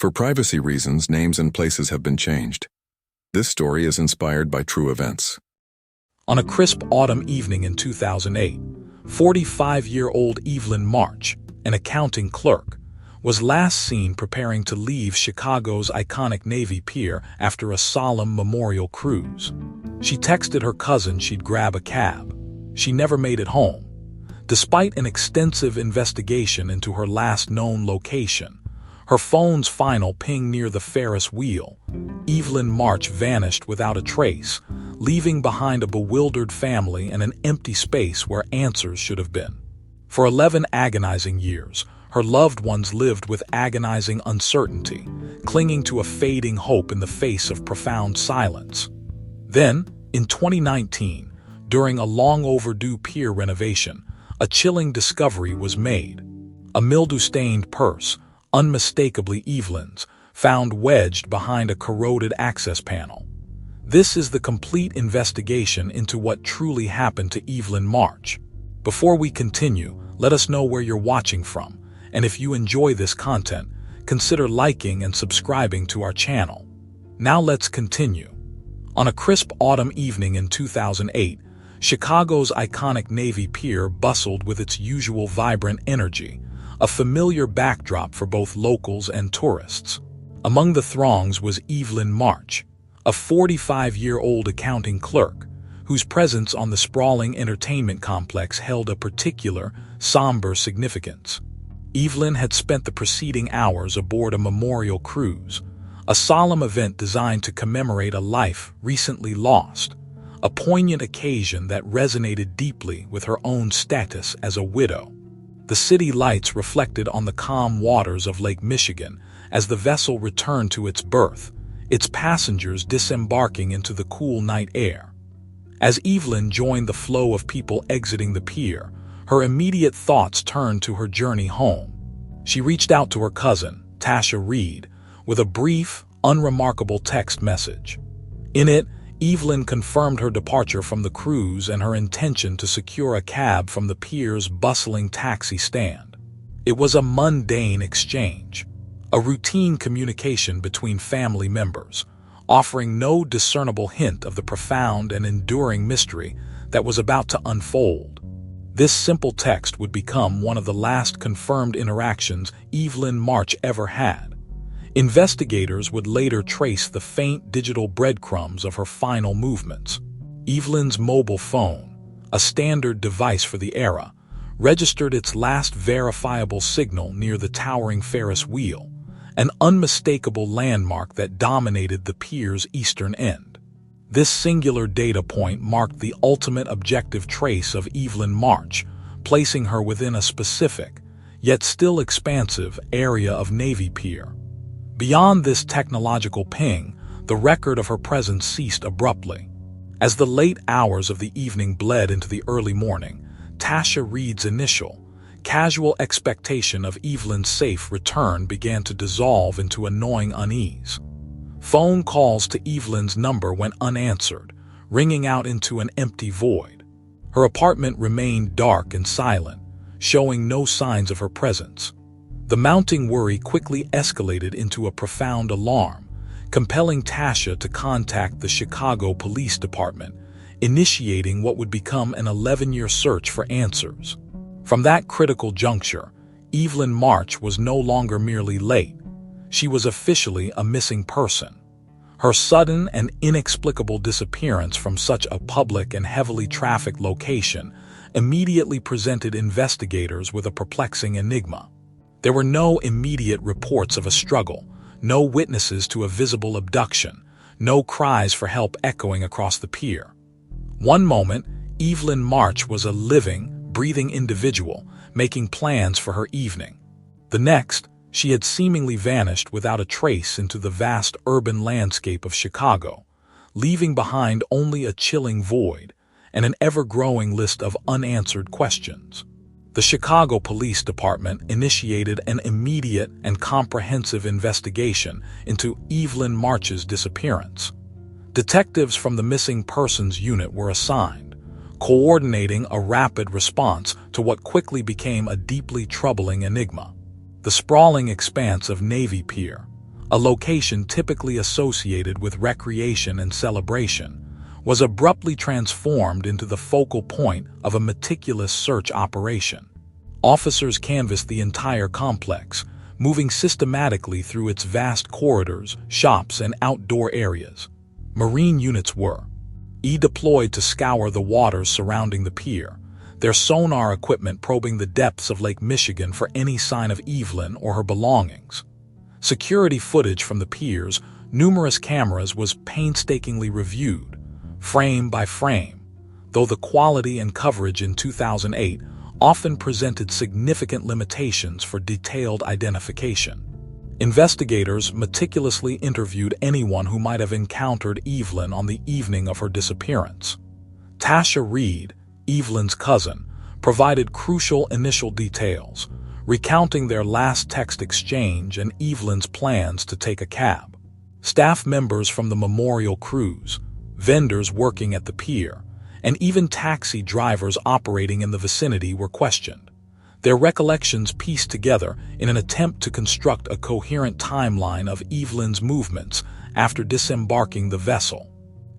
For privacy reasons, names and places have been changed. This story is inspired by true events. On a crisp autumn evening in 2008, 45-year-old Evelyn March, an accounting clerk, was last seen preparing to leave Chicago's iconic Navy Pier after a solemn memorial cruise. She texted her cousin she'd grab a cab. She never made it home. Despite an extensive investigation into her last known location, her phone's final ping near the Ferris wheel, Evelyn March vanished without a trace, leaving behind a bewildered family and an empty space where answers should have been. For 11 agonizing years, her loved ones lived with agonizing uncertainty, clinging to a fading hope in the face of profound silence. Then, in 2019, during a long-overdue pier renovation, a chilling discovery was made. A mildew-stained purse, unmistakably Evelyn's, found wedged behind a corroded access panel. This is the complete investigation into what truly happened to Evelyn March. Before we continue, let us know where you're watching from, and if you enjoy this content, consider liking and subscribing to our channel. Now let's continue. On a crisp autumn evening in 2008, Chicago's iconic Navy Pier bustled with its usual vibrant energy, a familiar backdrop for both locals and tourists. Among the throngs was Evelyn March, a 45-year-old accounting clerk, whose presence on the sprawling entertainment complex held a particular, somber significance. Evelyn had spent the preceding hours aboard a memorial cruise, a solemn event designed to commemorate a life recently lost, a poignant occasion that resonated deeply with her own status as a widow. The city lights reflected on the calm waters of Lake Michigan as the vessel returned to its berth, its passengers disembarking into the cool night air. As Evelyn joined the flow of people exiting the pier, her immediate thoughts turned to her journey home. She reached out to her cousin, Tasha Reed, with a brief, unremarkable text message. In it, Evelyn confirmed her departure from the cruise and her intention to secure a cab from the pier's bustling taxi stand. It was a mundane exchange, a routine communication between family members, offering no discernible hint of the profound and enduring mystery that was about to unfold. This simple text would become one of the last confirmed interactions Evelyn March ever had. Investigators would later trace the faint digital breadcrumbs of her final movements. Evelyn's mobile phone, a standard device for the era, registered its last verifiable signal near the towering Ferris wheel, an unmistakable landmark that dominated the pier's eastern end. This singular data point marked the ultimate objective trace of Evelyn March, placing her within a specific, yet still expansive, area of Navy Pier. Beyond this technological ping, the record of her presence ceased abruptly. As the late hours of the evening bled into the early morning, Tasha Reed's initial, casual expectation of Evelyn's safe return began to dissolve into a gnawing unease. Phone calls to Evelyn's number went unanswered, ringing out into an empty void. Her apartment remained dark and silent, showing no signs of her presence. The mounting worry quickly escalated into a profound alarm, compelling Tasha to contact the Chicago Police Department, initiating what would become an 11-year search for answers. From that critical juncture, Evelyn March was no longer merely late. She was officially a missing person. Her sudden and inexplicable disappearance from such a public and heavily trafficked location immediately presented investigators with a perplexing enigma. There were no immediate reports of a struggle, no witnesses to a visible abduction, no cries for help echoing across the pier. One moment, Evelyn March was a living, breathing individual, making plans for her evening. The next, she had seemingly vanished without a trace into the vast urban landscape of Chicago, leaving behind only a chilling void and an ever-growing list of unanswered questions. The Chicago Police Department initiated an immediate and comprehensive investigation into Evelyn March's disappearance. Detectives from the Missing Persons Unit were assigned, coordinating a rapid response to what quickly became a deeply troubling enigma. The sprawling expanse of Navy Pier, a location typically associated with recreation and celebration, was abruptly transformed into the focal point of a meticulous search operation. Officers canvassed the entire complex, moving systematically through its vast corridors, shops, and outdoor areas. Marine units were deployed to scour the waters surrounding the pier, their sonar equipment probing the depths of Lake Michigan for any sign of Evelyn or her belongings. Security footage from the pier's numerous cameras was painstakingly reviewed, frame by frame, though the quality and coverage in 2008 often presented significant limitations for detailed identification. Investigators meticulously interviewed anyone who might have encountered Evelyn on the evening of her disappearance. Tasha Reed, Evelyn's cousin, provided crucial initial details, recounting their last text exchange and Evelyn's plans to take a cab. Staff members from the memorial cruise, vendors working at the pier, and even taxi drivers operating in the vicinity were questioned, their recollections pieced together in an attempt to construct a coherent timeline of Evelyn's movements after disembarking the vessel.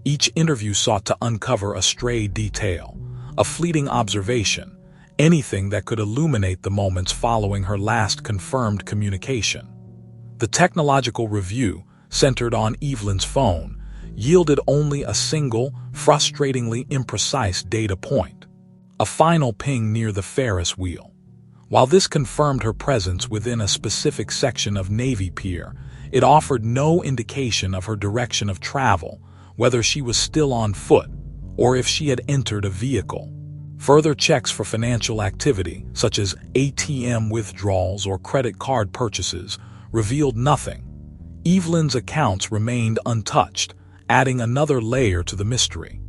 Each interview sought to uncover a stray detail, a fleeting observation, anything that could illuminate the moments following her last confirmed communication. The technological review, centered on Evelyn's phone, yielded only a single, frustratingly imprecise data point: a final ping near the Ferris wheel. While this confirmed her presence within a specific section of Navy Pier, it offered no indication of her direction of travel, whether she was still on foot or if she had entered a vehicle. Further checks for financial activity, such as ATM withdrawals or credit card purchases, revealed nothing. Evelyn's accounts remained untouched, adding another layer to the mystery.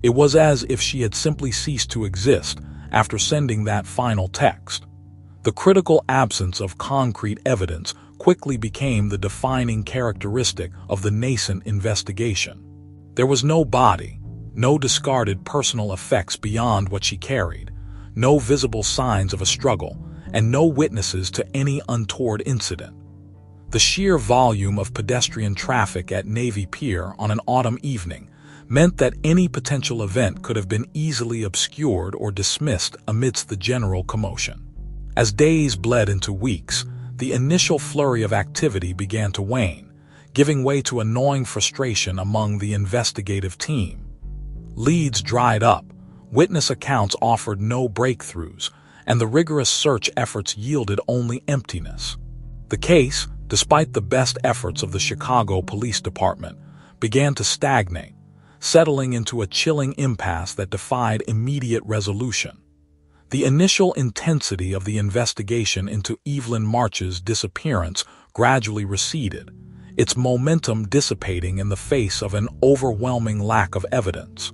It was as if she had simply ceased to exist after sending that final text. The critical absence of concrete evidence quickly became the defining characteristic of the nascent investigation. There was no body, no discarded personal effects beyond what she carried, no visible signs of a struggle, and no witnesses to any untoward incident. The sheer volume of pedestrian traffic at Navy Pier on an autumn evening meant that any potential event could have been easily obscured or dismissed amidst the general commotion. As days bled into weeks, the initial flurry of activity began to wane, giving way to a gnawing frustration among the investigative team. Leads dried up, witness accounts offered no breakthroughs, and the rigorous search efforts yielded only emptiness. The case, despite the best efforts of the Chicago Police Department, began to stagnate, settling into a chilling impasse that defied immediate resolution. The initial intensity of the investigation into Evelyn March's disappearance gradually receded, its momentum dissipating in the face of an overwhelming lack of evidence.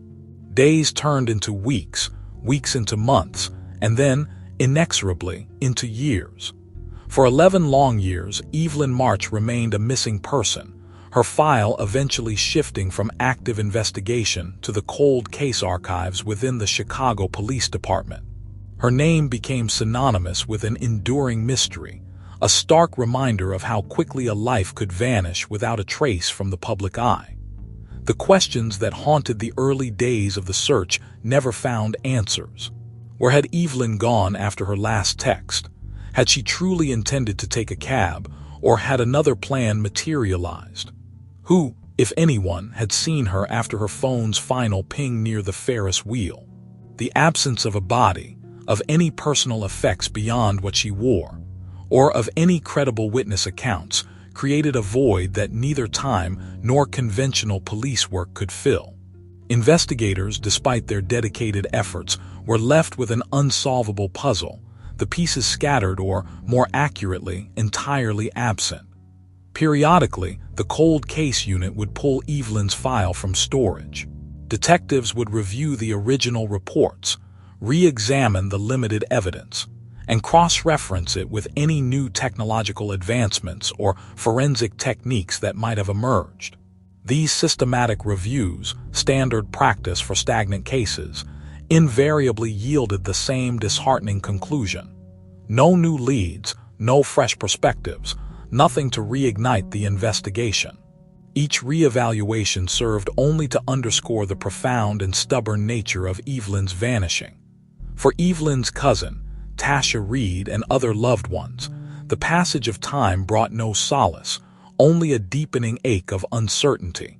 Days turned into weeks, weeks into months, and then, inexorably, into years. For 11 long years, Evelyn March remained a missing person, her file eventually shifting from active investigation to the cold case archives within the Chicago Police Department. Her name became synonymous with an enduring mystery, a stark reminder of how quickly a life could vanish without a trace from the public eye. The questions that haunted the early days of the search never found answers. Where had Evelyn gone after her last text? Had she truly intended to take a cab, or had another plan materialized? Who, if anyone, had seen her after her phone's final ping near the Ferris wheel? The absence of a body, of any personal effects beyond what she wore, or of any credible witness accounts, created a void that neither time nor conventional police work could fill. Investigators, despite their dedicated efforts, were left with an unsolvable puzzle, the pieces scattered or, more accurately, entirely absent. Periodically, the cold case unit would pull Evelyn's file from storage. Detectives would review the original reports, re-examine the limited evidence, and cross-reference it with any new technological advancements or forensic techniques that might have emerged. These systematic reviews, standard practice for stagnant cases, invariably yielded the same disheartening conclusion: no new leads, no fresh perspectives, nothing to reignite the investigation. Each reevaluation served only to underscore the profound and stubborn nature of Evelyn's vanishing. For Evelyn's cousin, Tasha Reed, and other loved ones, the passage of time brought no solace, only a deepening ache of uncertainty.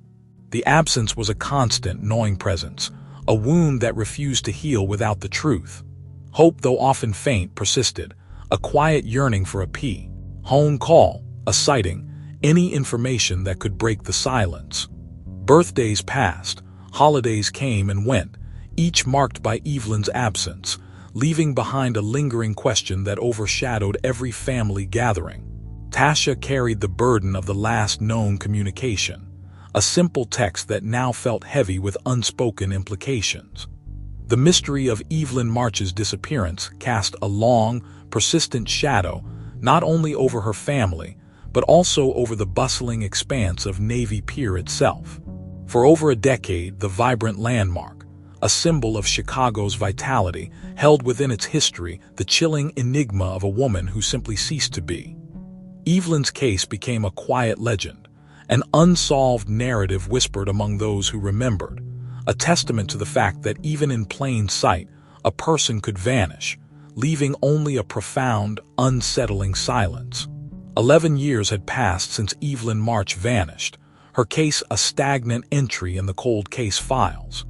The absence was a constant, gnawing presence, a wound that refused to heal without the truth. Hope, though often faint, persisted, a quiet yearning for a home call, a sighting, any information that could break the silence. Birthdays passed, holidays came and went, each marked by Evelyn's absence, leaving behind a lingering question that overshadowed every family gathering. Tasha carried the burden of the last known communication, a simple text that now felt heavy with unspoken implications. The mystery of Evelyn March's disappearance cast a long, persistent shadow not only over her family, but also over the bustling expanse of Navy Pier itself. For over a decade, the vibrant landmark, a symbol of Chicago's vitality, held within its history the chilling enigma of a woman who simply ceased to be. Evelyn's case became a quiet legend, an unsolved narrative whispered among those who remembered, a testament to the fact that even in plain sight, a person could vanish, leaving only a profound, unsettling silence. 11 years had passed since Evelyn March vanished, her case a stagnant entry in the cold case files.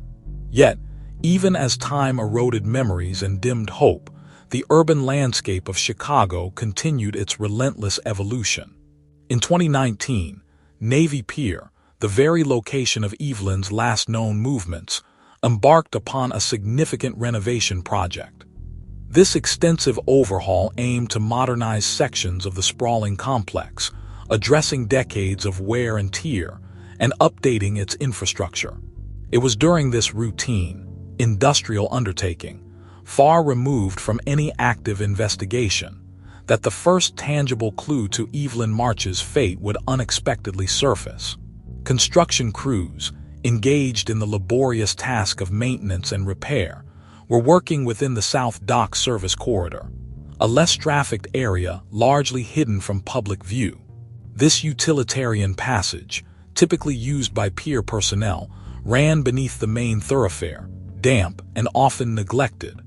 Yet, even as time eroded memories and dimmed hope, the urban landscape of Chicago continued its relentless evolution. In 2019, Navy Pier, the very location of Evelyn's last known movements, embarked upon a significant renovation project. This extensive overhaul aimed to modernize sections of the sprawling complex, addressing decades of wear and tear, and updating its infrastructure. It was during this routine, industrial undertaking, far removed from any active investigation, that the first tangible clue to Evelyn March's fate would unexpectedly surface. Construction crews, engaged in the laborious task of maintenance and repair, were working within the South Dock Service Corridor, a less trafficked area largely hidden from public view. This utilitarian passage, typically used by pier personnel, ran beneath the main thoroughfare, damp and often neglected.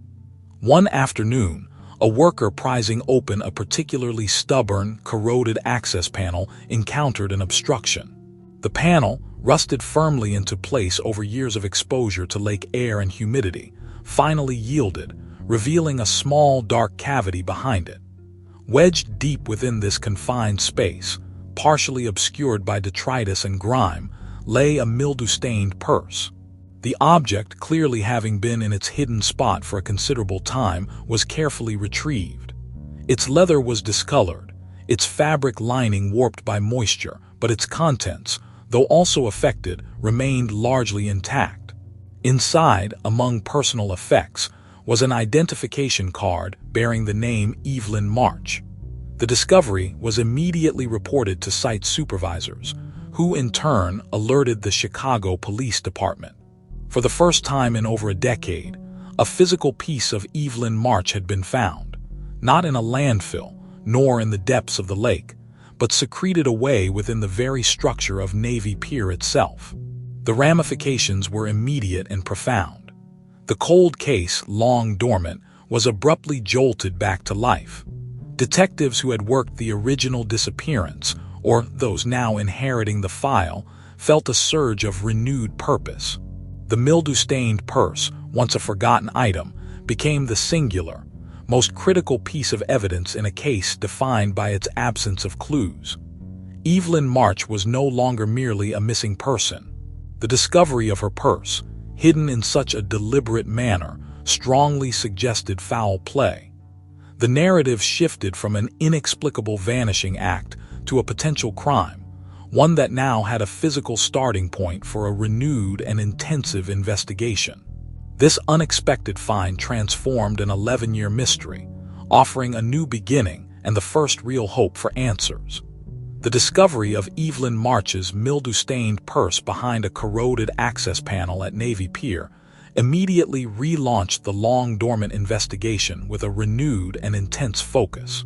One afternoon, a worker prizing open a particularly stubborn, corroded access panel encountered an obstruction. The panel, rusted firmly into place over years of exposure to lake air and humidity, finally yielded, revealing a small, dark cavity behind it. Wedged deep within this confined space, partially obscured by detritus and grime, lay a mildew-stained purse. The object, clearly having been in its hidden spot for a considerable time, was carefully retrieved. Its leather was discolored, its fabric lining warped by moisture, but its contents, though also affected, remained largely intact. Inside, among personal effects, was an identification card bearing the name Evelyn March. The discovery was immediately reported to site supervisors, who in turn alerted the Chicago Police Department. For the first time in over a decade, a physical piece of Evelyn March had been found, not in a landfill, nor in the depths of the lake, but secreted away within the very structure of Navy Pier itself. The ramifications were immediate and profound. The cold case, long dormant, was abruptly jolted back to life. Detectives who had worked the original disappearance, or those now inheriting the file, felt a surge of renewed purpose. The mildew-stained purse, once a forgotten item, became the singular, most critical piece of evidence in a case defined by its absence of clues. Evelyn March was no longer merely a missing person. The discovery of her purse, hidden in such a deliberate manner, strongly suggested foul play. The narrative shifted from an inexplicable vanishing act to a potential crime, one that now had a physical starting point for a renewed and intensive investigation. This unexpected find transformed an 11-year mystery, offering a new beginning and the first real hope for answers. The discovery of Evelyn March's mildew-stained purse behind a corroded access panel at Navy Pier immediately relaunched the long-dormant investigation with a renewed and intense focus.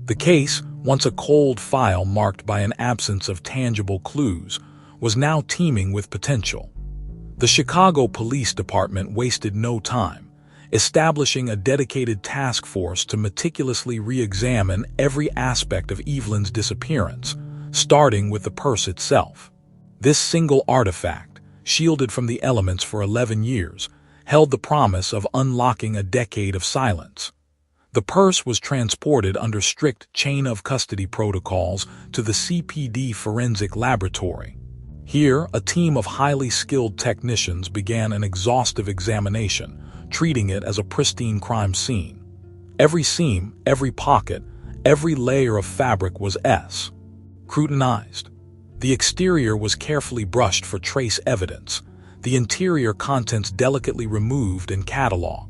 The case, once a cold file marked by an absence of tangible clues, was now teeming with potential. The Chicago Police Department wasted no time, establishing a dedicated task force to meticulously re-examine every aspect of Evelyn's disappearance, starting with the purse itself. This single artifact, shielded from the elements for 11 years, held the promise of unlocking a decade of silence. The purse was transported under strict chain-of-custody protocols to the CPD Forensic Laboratory. Here, a team of highly skilled technicians began an exhaustive examination, treating it as a pristine crime scene. Every seam, every pocket, every layer of fabric was scrutinized. The exterior was carefully brushed for trace evidence, the interior contents delicately removed and cataloged.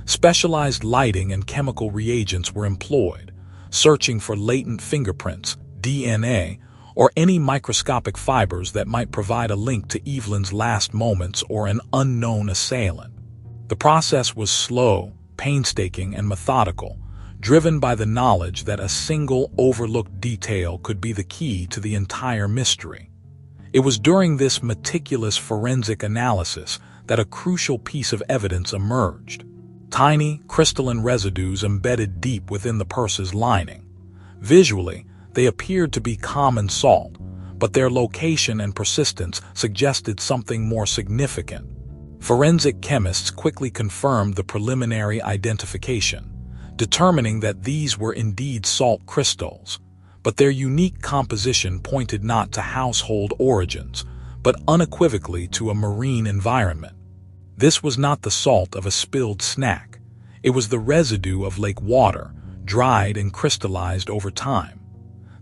Specialized lighting and chemical reagents were employed, searching for latent fingerprints, DNA, or any microscopic fibers that might provide a link to Evelyn's last moments or an unknown assailant. The process was slow, painstaking, and methodical, driven by the knowledge that a single overlooked detail could be the key to the entire mystery. It was during this meticulous forensic analysis that a crucial piece of evidence emerged. Tiny, crystalline residues embedded deep within the purse's lining. Visually, they appeared to be common salt, but their location and persistence suggested something more significant. Forensic chemists quickly confirmed the preliminary identification, determining that these were indeed salt crystals, but their unique composition pointed not to household origins, but unequivocally to a marine environment. This was not the salt of a spilled snack. It was the residue of lake water, dried and crystallized over time.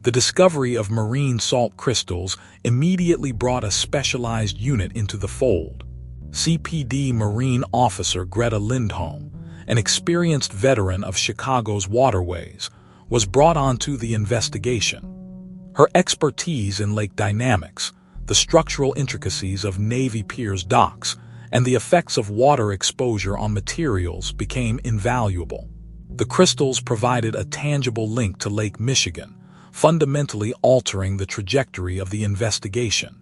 The discovery of marine salt crystals immediately brought a specialized unit into the fold. CPD Marine Officer Greta Lindholm, an experienced veteran of Chicago's waterways, was brought onto the investigation. Her expertise in lake dynamics, the structural intricacies of Navy Pier's docks, and the effects of water exposure on materials became invaluable. The crystals provided a tangible link to Lake Michigan, fundamentally altering the trajectory of the investigation.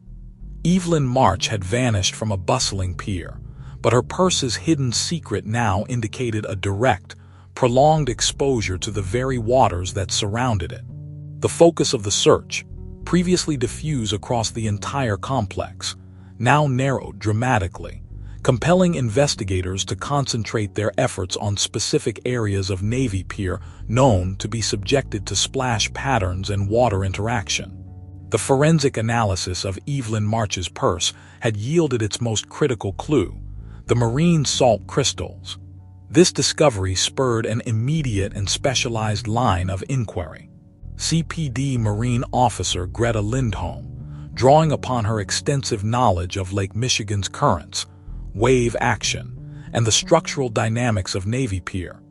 Evelyn March had vanished from a bustling pier, but her purse's hidden secret now indicated a direct, prolonged exposure to the very waters that surrounded it. The focus of the search, previously diffuse across the entire complex, now narrowed dramatically, compelling investigators to concentrate their efforts on specific areas of Navy Pier known to be subjected to splash patterns and water interaction. The forensic analysis of Evelyn March's purse had yielded its most critical clue, the marine salt crystals. This discovery spurred an immediate and specialized line of inquiry. CPD Marine Officer Greta Lindholm, drawing upon her extensive knowledge of Lake Michigan's currents, wave action, and the structural dynamics of Navy Pier,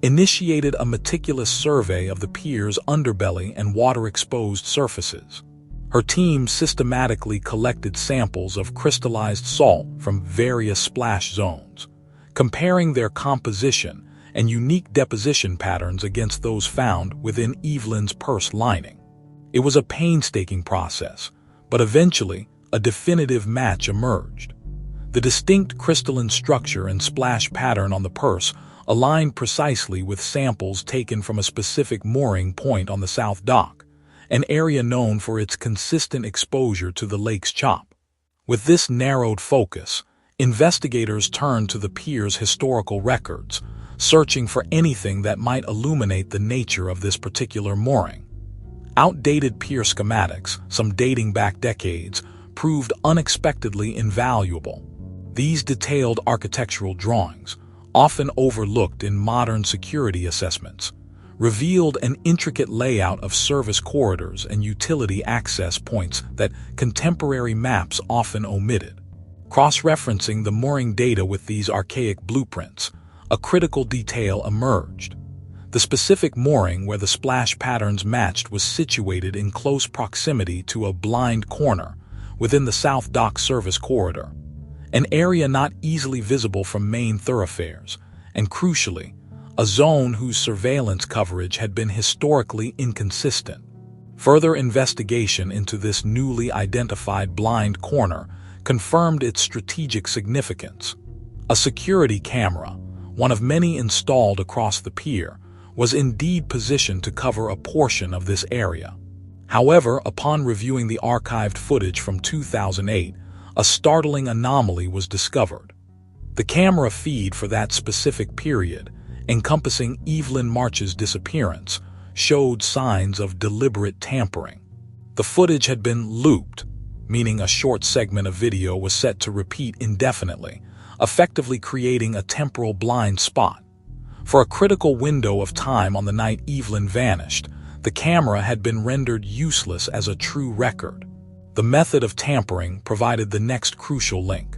initiated a meticulous survey of the pier's underbelly and water-exposed surfaces. Her team systematically collected samples of crystallized salt from various splash zones, comparing their composition and unique deposition patterns against those found within Evelyn's purse lining. It was a painstaking process, but eventually a definitive match emerged. The distinct crystalline structure and splash pattern on the purse aligned precisely with samples taken from a specific mooring point on the South Dock, an area known for its consistent exposure to the lake's chop. With this narrowed focus, investigators turned to the pier's historical records, searching for anything that might illuminate the nature of this particular mooring. Outdated pier schematics, some dating back decades, proved unexpectedly invaluable. These detailed architectural drawings, often overlooked in modern security assessments, revealed an intricate layout of service corridors and utility access points that contemporary maps often omitted. Cross-referencing the mooring data with these archaic blueprints, a critical detail emerged. The specific mooring where the splash patterns matched was situated in close proximity to a blind corner within the South Dock service corridor, an area not easily visible from main thoroughfares, and crucially, a zone whose surveillance coverage had been historically inconsistent. Further investigation into this newly identified blind corner confirmed its strategic significance. A security camera, one of many installed across the pier, was indeed positioned to cover a portion of this area. However, upon reviewing the archived footage from 2008, a startling anomaly was discovered. The camera feed for that specific period, encompassing Evelyn March's disappearance, showed signs of deliberate tampering. The footage had been looped, meaning a short segment of video was set to repeat indefinitely, effectively creating a temporal blind spot. For a critical window of time on the night Evelyn vanished, the camera had been rendered useless as a true record. The method of tampering provided the next crucial link.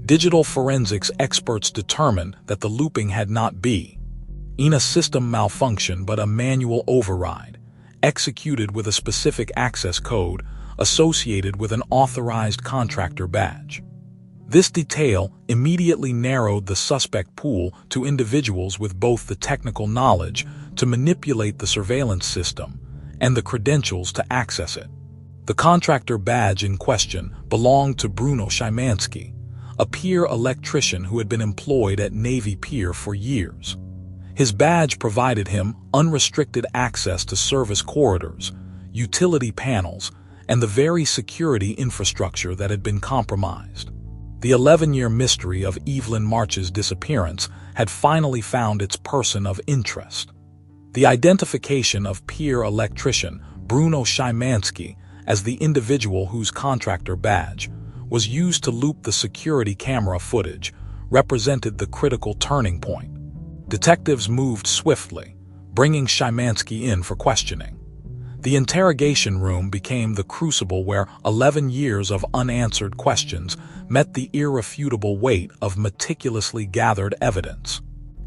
Digital forensics experts determined that the looping had not been a system malfunction but a manual override, executed with a specific access code associated with an authorized contractor badge. This detail immediately narrowed the suspect pool to individuals with both the technical knowledge to manipulate the surveillance system and the credentials to access it. The contractor badge in question belonged to Bruno Szymanski, a pier electrician who had been employed at Navy Pier for years. His badge provided him unrestricted access to service corridors, utility panels, and the very security infrastructure that had been compromised. The 11-year mystery of Evelyn March's disappearance had finally found its person of interest. The identification of pier electrician Bruno Szymanski as the individual whose contractor badge was used to loop the security camera footage represented the critical turning point. Detectives moved swiftly, bringing Szymanski in for questioning. The interrogation room became the crucible where 11 years of unanswered questions met the irrefutable weight of meticulously gathered evidence.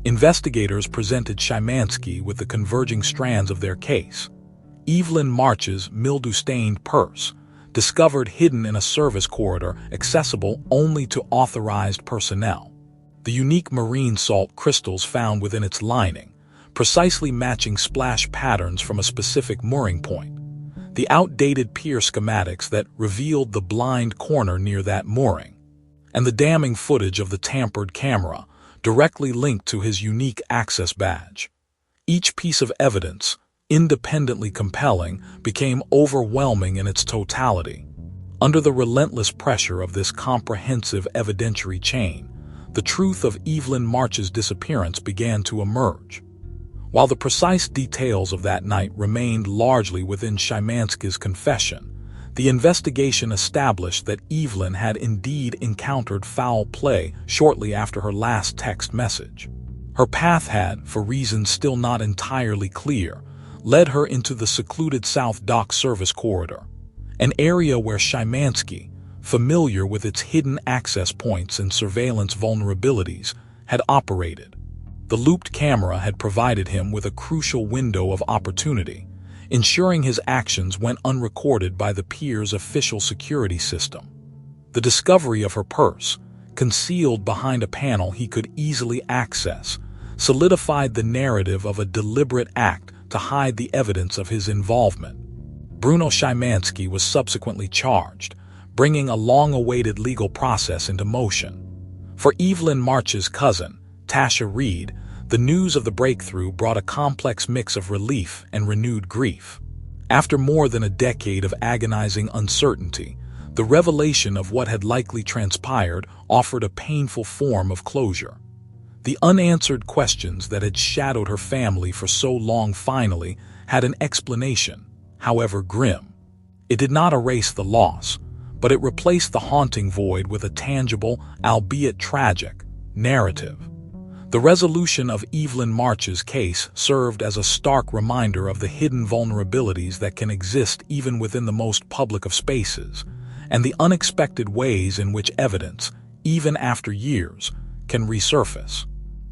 Investigators presented Szymanski with the converging strands of their case. Evelyn March's mildew-stained purse, discovered hidden in a service corridor accessible only to authorized personnel. The unique marine salt crystals found within its lining, precisely matching splash patterns from a specific mooring point. The outdated pier schematics that revealed the blind corner near that mooring, and the damning footage of the tampered camera directly linked to his unique access badge. Each piece of evidence, independently compelling, became overwhelming in its totality. Under the relentless pressure of this comprehensive evidentiary chain, the truth of Evelyn March's disappearance began to emerge. While the precise details of that night remained largely within Szymanski's confession, the investigation established that Evelyn had indeed encountered foul play shortly after her last text message. Her path had, for reasons still not entirely clear, led her into the secluded South Dock service corridor, an area where Szymanski, familiar with its hidden access points and surveillance vulnerabilities, had operated. The looped camera had provided him with a crucial window of opportunity, ensuring his actions went unrecorded by the pier's official security system. The discovery of her purse, concealed behind a panel he could easily access, solidified the narrative of a deliberate act to hide the evidence of his involvement. Bruno Szymanski was subsequently charged, bringing a long-awaited legal process into motion. For Evelyn March's cousin, Tasha Reed, the news of the breakthrough brought a complex mix of relief and renewed grief. After more than a decade of agonizing uncertainty, the revelation of what had likely transpired offered a painful form of closure. The unanswered questions that had shadowed her family for so long finally had an explanation, however grim. It did not erase the loss, but it replaced the haunting void with a tangible, albeit tragic, narrative. The resolution of Evelyn March's case served as a stark reminder of the hidden vulnerabilities that can exist even within the most public of spaces, and the unexpected ways in which evidence, even after years, can resurface.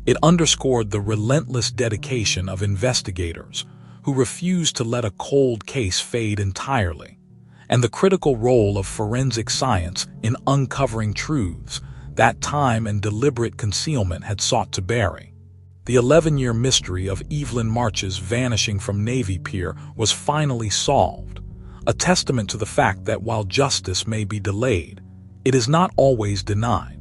It underscored the relentless dedication of investigators who refused to let a cold case fade entirely, and the critical role of forensic science in uncovering truths that time and deliberate concealment had sought to bury. The 11-year mystery of Evelyn March's vanishing from Navy Pier was finally solved, a testament to the fact that while justice may be delayed, it is not always denied.